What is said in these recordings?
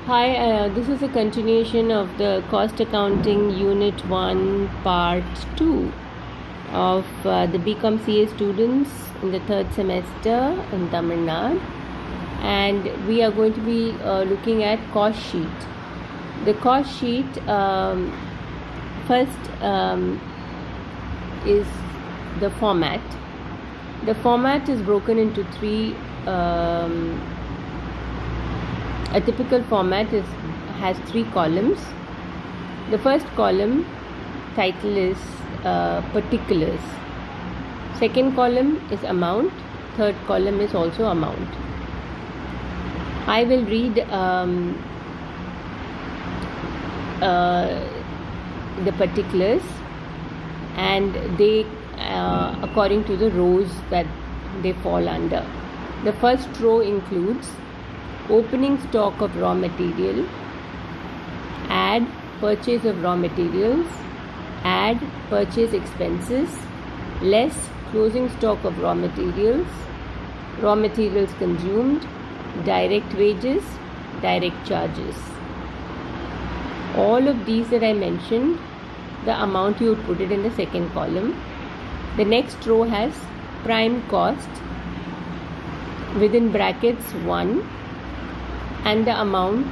Hi, this is a continuation of the Cost Accounting Unit 1 Part 2 of the BCom CA students in the third semester in Tamil Nadu, and we are going to be looking at cost sheet. The cost sheet first is the format. The format is broken into three. A typical format has three columns. The first column title is particulars. Second column is amount. Third column is also amount. I will read the particulars, and they according to the rows that they fall under. The first row includes opening stock of raw material, add purchase of raw materials, add purchase expenses, less closing stock of raw materials consumed, direct wages, direct charges. All of these that I mentioned, the amount you would put it in the second column. The next row has prime cost within brackets 1, and the amount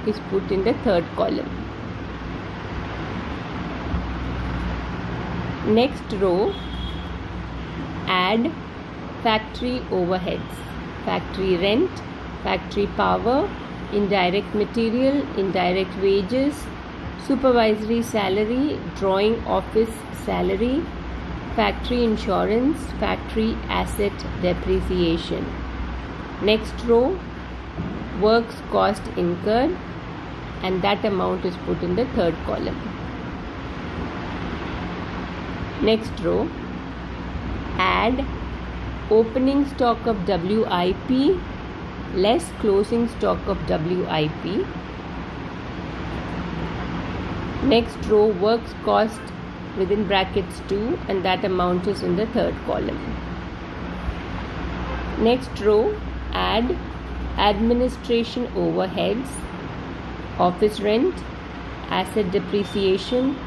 is put in the third column. Next row, add factory overheads, factory rent, factory power, indirect material, indirect wages, supervisory salary, drawing office salary, factory insurance, factory asset depreciation. Next row, works cost incurred, and that amount is put in the third column. Next row, add opening stock of WIP less closing stock of WIP. Next row, works cost within brackets 2, and that amount is in the third column. Next row, add administration overheads, office rent, asset depreciation,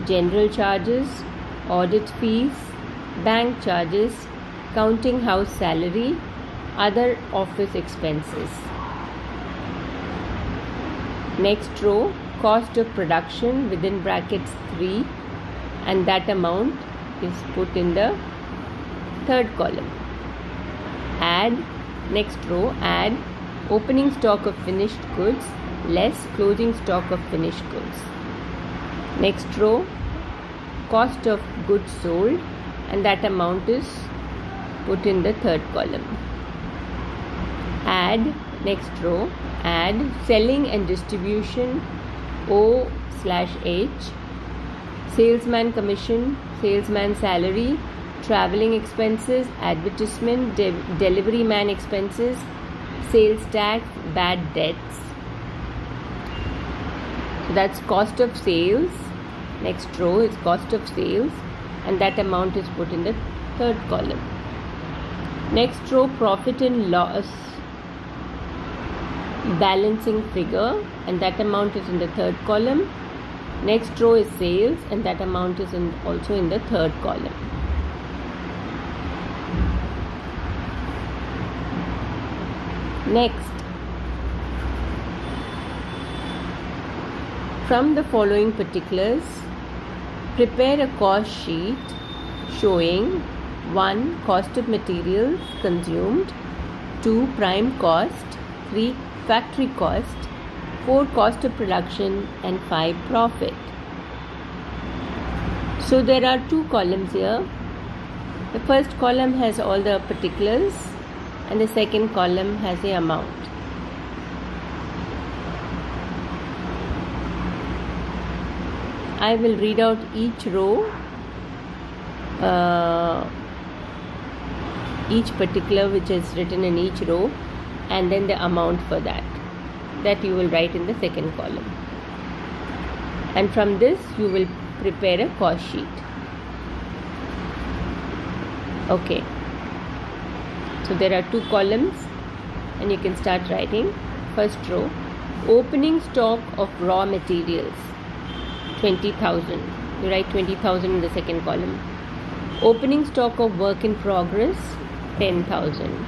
general charges, audit fees, bank charges, counting house salary, other office expenses. Next row, cost of production within brackets 3, and that amount is put in the third column. Next row, add opening stock of finished goods less closing stock of finished goods. Next row, cost of goods sold, and that amount is put in the third column. Next row, add selling and distribution O/H, salesman commission, salesman salary, traveling expenses, advertisement, delivery man expenses, sales tax, bad debts. So that's cost of sales. Next row is cost of sales, and that amount is put in the third column. Next row, profit and loss balancing figure, and that amount is in the third column. Next row is sales, and that amount is also in the third column. Next, from the following particulars, prepare a cost sheet showing 1. Cost of materials consumed, 2. Prime cost, 3. Factory cost, 4. Cost of production, and 5. Profit. So there are two columns here. The first column has all the particulars, and the second column has the amount. I will read out each row, each particular which is written in each row, and then the amount for that you will write in the second column. And from this you will prepare a cost sheet. Okay. So there are two columns, and you can start writing. First row, Opening stock of raw materials 20,000. You write 20,000 in the second column. Opening stock of work in progress 10,000.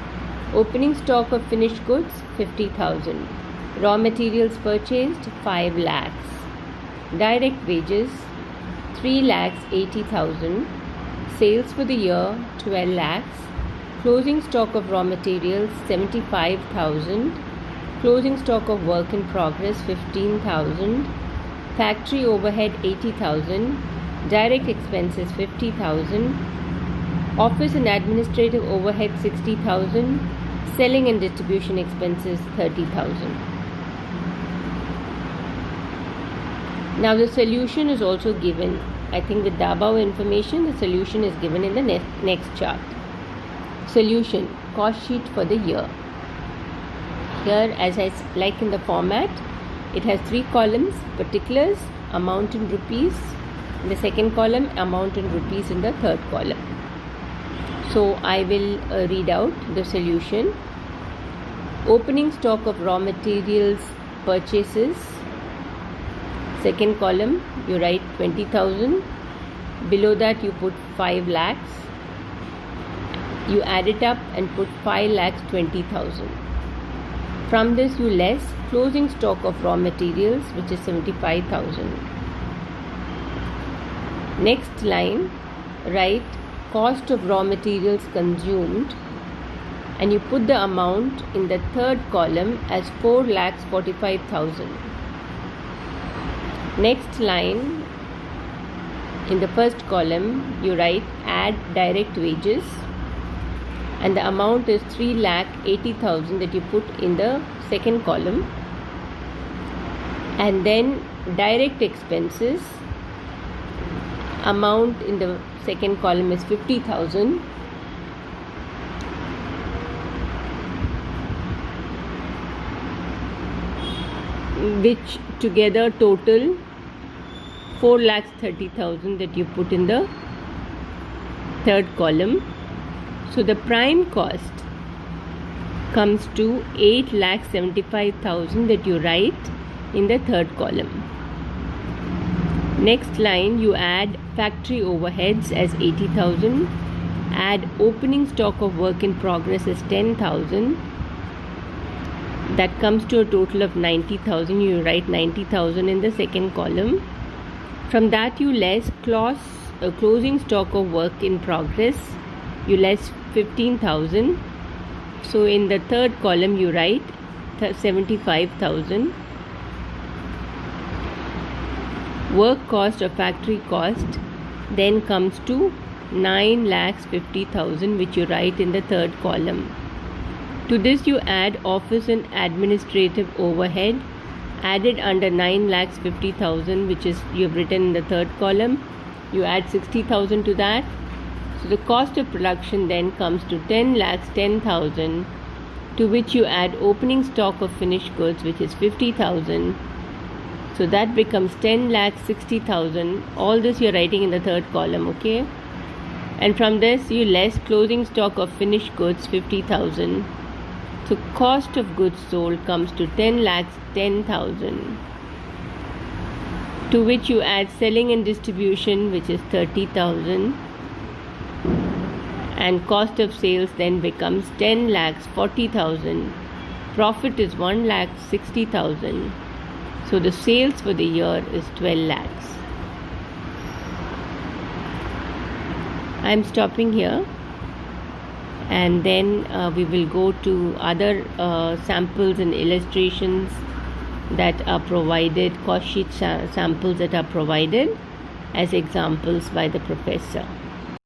Opening stock of finished goods 50,000. Raw materials purchased 5 lakhs. Direct wages 3,80,000. Sales for the year 12 lakhs. Closing stock of raw materials 75,000. Closing stock of work in progress 15,000. Factory overhead 80,000. Direct expenses 50,000. Office and administrative overhead 60,000. Selling and distribution expenses 30,000. Now the solution is also given. I think with the above information, the solution is given in the next chart. Solution, cost sheet for the year. Here, as I like in the format, it has 3 columns: particulars, amount in rupees in the second column, amount in rupees in the third column. So I will read out the solution. Opening stock of raw materials purchases. Second column, you write 20,000. Below that you put 5 lakhs. You add it up and put 5,20,000. From this you less closing stock of raw materials, which is 75,000. Next line, write cost of raw materials consumed, and you put the amount in the third column as 4,45,000. Next line, in the first column you write add direct wages, and the amount is 3,80,000 that you put in the second column, and then direct expenses, amount in the second column is 50,000, which together total 4,30,000 that you put in the third column. So the prime cost comes to 8,75,000 that you write in the third column. Next line, you add factory overheads as 80,000, add opening stock of work in progress as 10,000. That comes to a total of 90,000. You write 90,000 in the second column. From that you less closing stock of work in progress, you less 15,000. So in the third column you write 75,000. Work cost or factory cost then comes to 9,50,000, which you write in the third column. To this you add office and administrative overhead added under 9,50,000, which is you have written in the third column. You add 60,000 to that. So the cost of production then comes to 10,10,000, to which you add opening stock of finished goods, which is 50,000. So that becomes 10,60,000. All this you are writing in the third column, okay? And from this you less closing stock of finished goods 50,000. So cost of goods sold comes to 10,10,000, to which you add selling and distribution, which is 30,000, and cost of sales then becomes 10,40,000. Profit is 1,60,000. So the sales for the year is 12 lakhs. I am stopping here, and then we will go to other samples and illustrations that are provided, cost sheet samples that are provided as examples by the professor.